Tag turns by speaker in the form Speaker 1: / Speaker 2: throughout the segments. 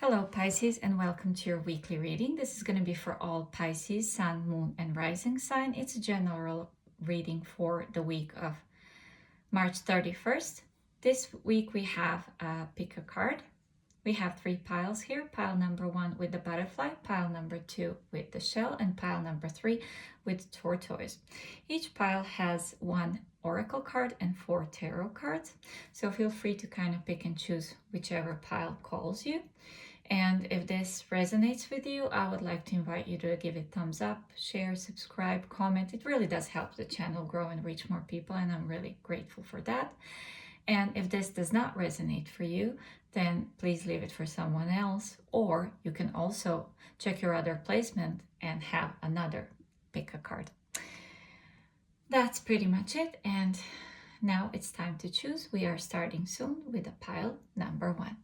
Speaker 1: Hello Pisces, and welcome to your weekly reading. This is going to be for all Pisces, Sun, Moon, and Rising sign. It's a general reading for the week of March 31st. This week we have pick a card. We have 3 piles here. Pile number 1 with the butterfly, pile number 2 with the shell, and pile number 3 with tortoise. Each pile has 1 oracle card and 4 tarot cards. So feel free to kind of pick and choose whichever pile calls you. And if this resonates with you, I would like to invite you to give it thumbs up, share, subscribe, comment. It really does help the channel grow and reach more people, and I'm really grateful for that. And if this does not resonate for you, then please leave it for someone else, or you can also check your other placement and have another pick a card. That's pretty much it, and now it's time to choose. We are starting soon with a pile number 1.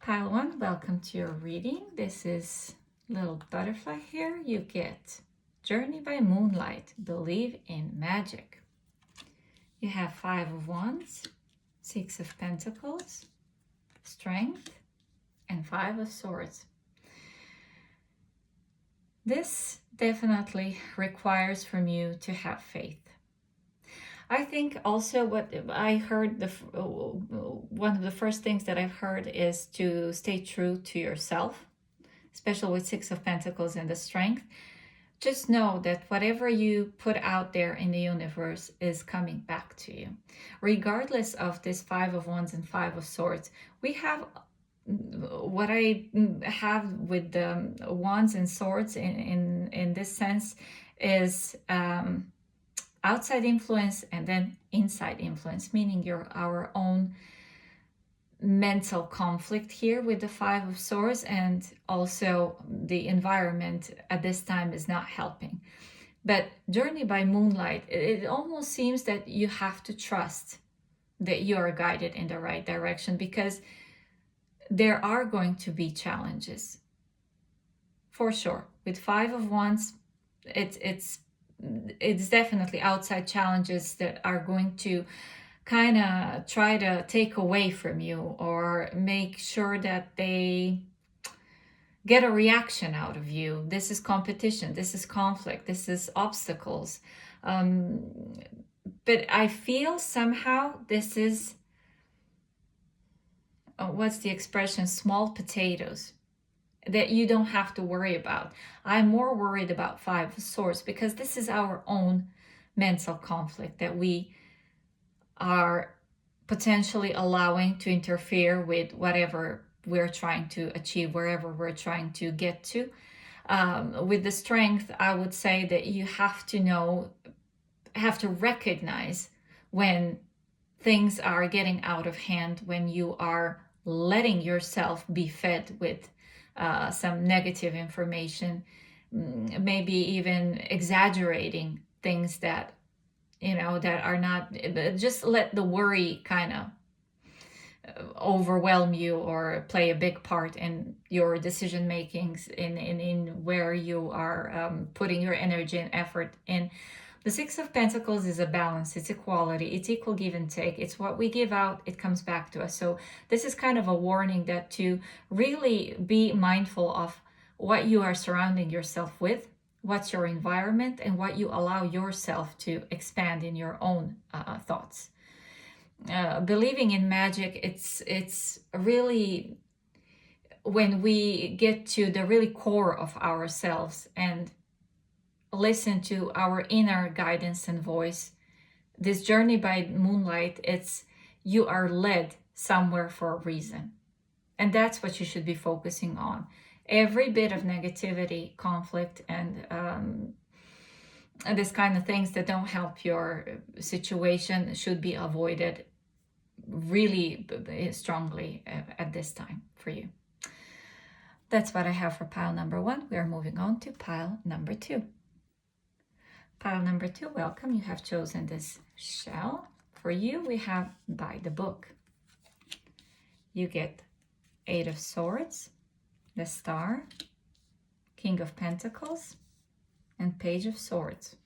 Speaker 1: Pile 1, welcome to your reading. This is little butterfly here. You get Journey by Moonlight, Believe in Magic. You have 5 of Wands, 6 of Pentacles, Strength, and 5 of Swords. This definitely requires from you to have faith. I think also what I heard, one of the first things that I've heard is to stay true to yourself, especially with 6 of Pentacles and the Strength. Just know that whatever you put out there in the universe is coming back to you. Regardless of this 5 of Wands and 5 of Swords, we have what I have with the Wands and Swords in this sense is outside influence and then inside influence, meaning our own mental conflict here with the 5 of Swords, and also the environment at this time is not helping. But Journey by Moonlight, it almost seems that you have to trust that you are guided in the right direction, because there are going to be challenges for sure. With 5 of Wands, it's definitely outside challenges that are going to kind of try to take away from you or make sure that they get a reaction out of you. This is competition, this is conflict, this is obstacles. But I feel somehow this is, what's the expression, small potatoes that you don't have to worry about. I'm more worried about 5 of Swords, because this is our own mental conflict that we are potentially allowing to interfere with whatever we're trying to achieve, wherever we're trying to get to. With the Strength, I would say that you have to recognize when things are getting out of hand, when you are letting yourself be fed with some negative information, maybe even exaggerating things that that are not. Just let the worry kind of overwhelm you or play a big part in your decision makings, in where you are putting your energy and effort in. The 6 of Pentacles is a balance, it's equality, it's equal give and take. It's what we give out, it comes back to us. So this is kind of a warning that to really be mindful of what you are surrounding yourself with, what's your environment, and what you allow yourself to expand in your own thoughts. Believing in magic, it's really when we get to the really core of ourselves and listen to our inner guidance and voice. This Journey by Moonlight, it's you are led somewhere for a reason, and that's what you should be focusing on. Every bit of negativity, conflict, and this kind of things that don't help your situation should be avoided really strongly at this time for you. That's what I have for pile number 1. We are moving on to pile number 2. Pile number 2, welcome. You have chosen this shell. For you, we have By the Book. You get 8 of Swords, the Star, King of Pentacles, and Page of Swords.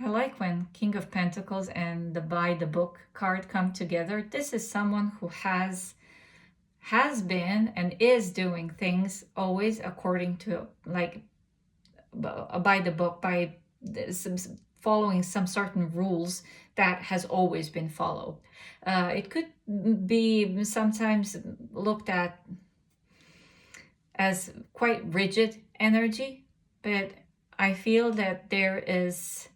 Speaker 1: I like when King of Pentacles and the By the Book card come together. This is someone who has been and is doing things always according to, like, by the book, by following some certain rules that has always been followed. It could be sometimes looked at as quite rigid energy, but I feel that there is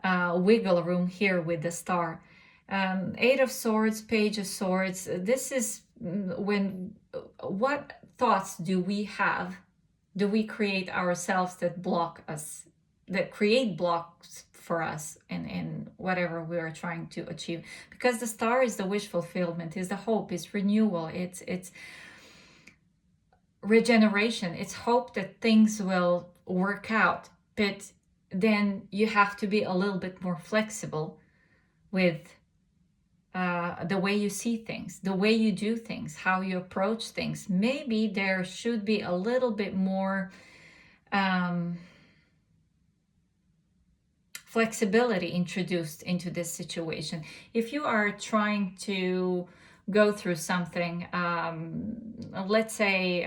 Speaker 1: wiggle room here with the star. Eight of Swords, Page of Swords. This is when, what thoughts do we have? Do we create ourselves that block us, that create blocks for us in whatever we are trying to achieve? Because the star is the wish fulfillment, is the hope, is renewal, it's regeneration, it's hope that things will work out. But then you have to be a little bit more flexible with the way you see things, the way you do things, how you approach things. Maybe there should be a little bit more flexibility introduced into this situation. If you are trying to go through something, let's say,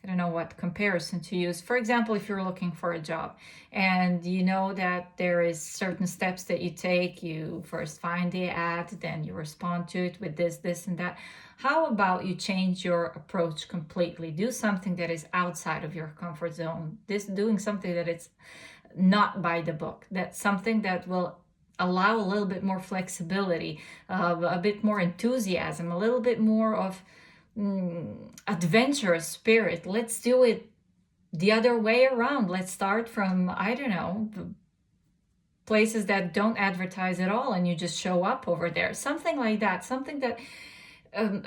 Speaker 1: I don't know what comparison to use. For example, if you're looking for a job and you know that there is certain steps that you take, you first find the ad, then you respond to it with this, and that. How about you change your approach completely? Do something that is outside of your comfort zone. Doing something that it's not by the book. That's something that will allow a little bit more flexibility, a bit more enthusiasm, a little bit more of adventurous spirit. Let's do it the other way around. Let's start from, I don't know, places that don't advertise at all and you just show up over there. Something like that. Something that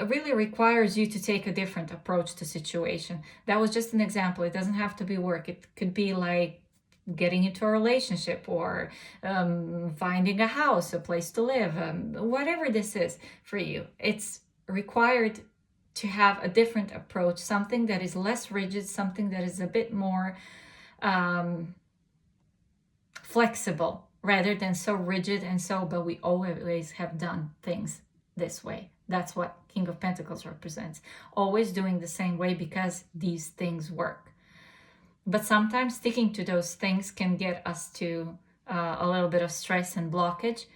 Speaker 1: really requires you to take a different approach to situation. That was just an example. It doesn't have to be work. It could be like getting into a relationship or finding a house, a place to live, whatever this is for you. It's required to have a different approach, something that is less rigid, something that is a bit more flexible rather than so rigid and so, but we always have done things this way. That's what King of Pentacles represents. Always doing the same way because these things work. But sometimes sticking to those things can get us to a little bit of stress and blockage,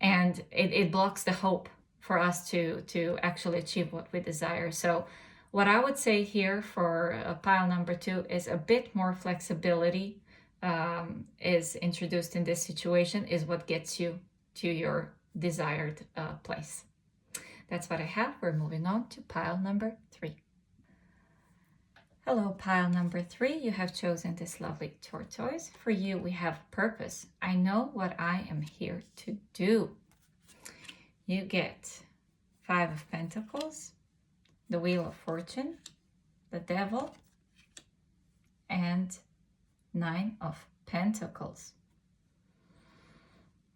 Speaker 1: and it blocks the hope for us to actually achieve what we desire. So what I would say here for pile number 2 is a bit more flexibility is introduced in this situation, is what gets you to your desired place. That's what I have. We're moving on to pile number 3. Hello, pile number 3. You have chosen this lovely tortoise. For you, we have purpose. I know what I am here to do. You get 5 of Pentacles, the Wheel of Fortune, the Devil, and 9 of Pentacles.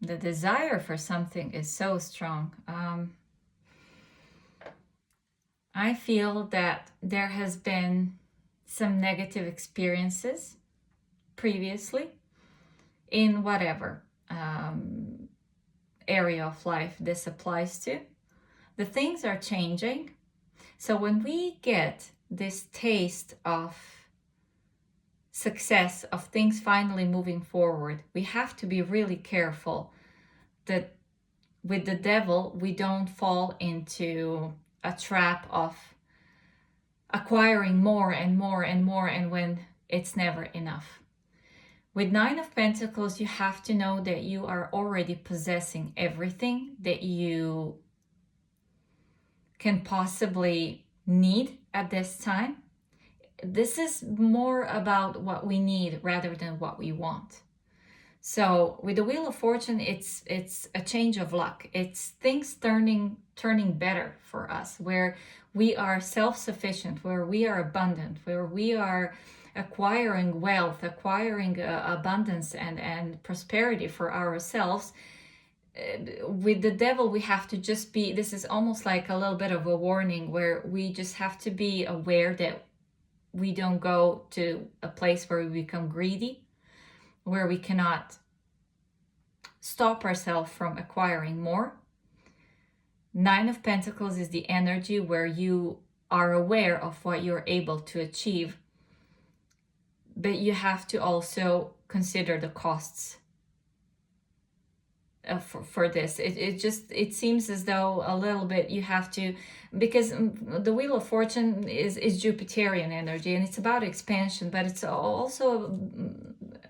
Speaker 1: The desire for something is so strong. I feel that there has been some negative experiences previously in whatever area of life this applies to. The things are changing. So when we get this taste of success, of things finally moving forward, we have to be really careful that with the Devil, we don't fall into a trap of acquiring more and more and more, and when it's never enough. With 9 of Pentacles, you have to know that you are already possessing everything that you can possibly need at this time. This is more about what we need rather than what we want. So with the Wheel of Fortune, it's a change of luck. It's things turning better for us, where we are self-sufficient, where we are abundant, where we are acquiring wealth, acquiring abundance and prosperity for ourselves. With the Devil, we have to just be, this is almost like a little bit of a warning, where we just have to be aware that we don't go to a place where we become greedy, where we cannot stop ourselves from acquiring more. Nine of Pentacles is the energy where you are aware of what you're able to achieve, but you have to also consider the costs for this. It seems as though a little bit you have to, because the Wheel of Fortune is Jupiterian energy, and it's about expansion, but it's also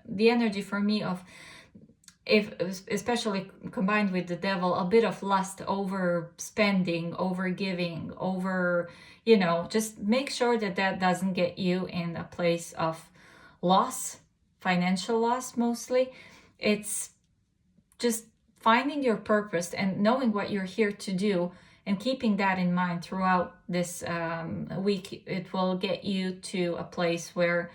Speaker 1: the energy for me of, if especially combined with the Devil, a bit of lust, over spending, over giving, over, you know, just make sure that that doesn't get you in a place of loss, financial loss mostly. It's just finding your purpose and knowing what you're here to do, and keeping that in mind throughout this week. It will get you to a place where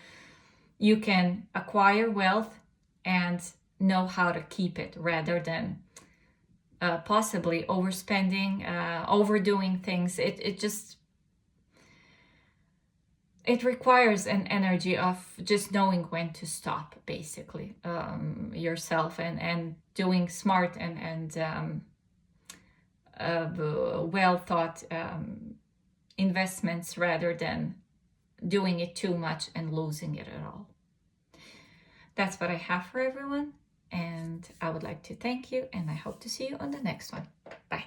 Speaker 1: you can acquire wealth and know how to keep it, rather than possibly overspending, overdoing things. It requires an energy of just knowing when to stop, basically, yourself, and doing smart and well thought investments, rather than doing it too much and losing it at all. That's what I have for everyone, and I would like to thank you, and I hope to see you on the next one. Bye.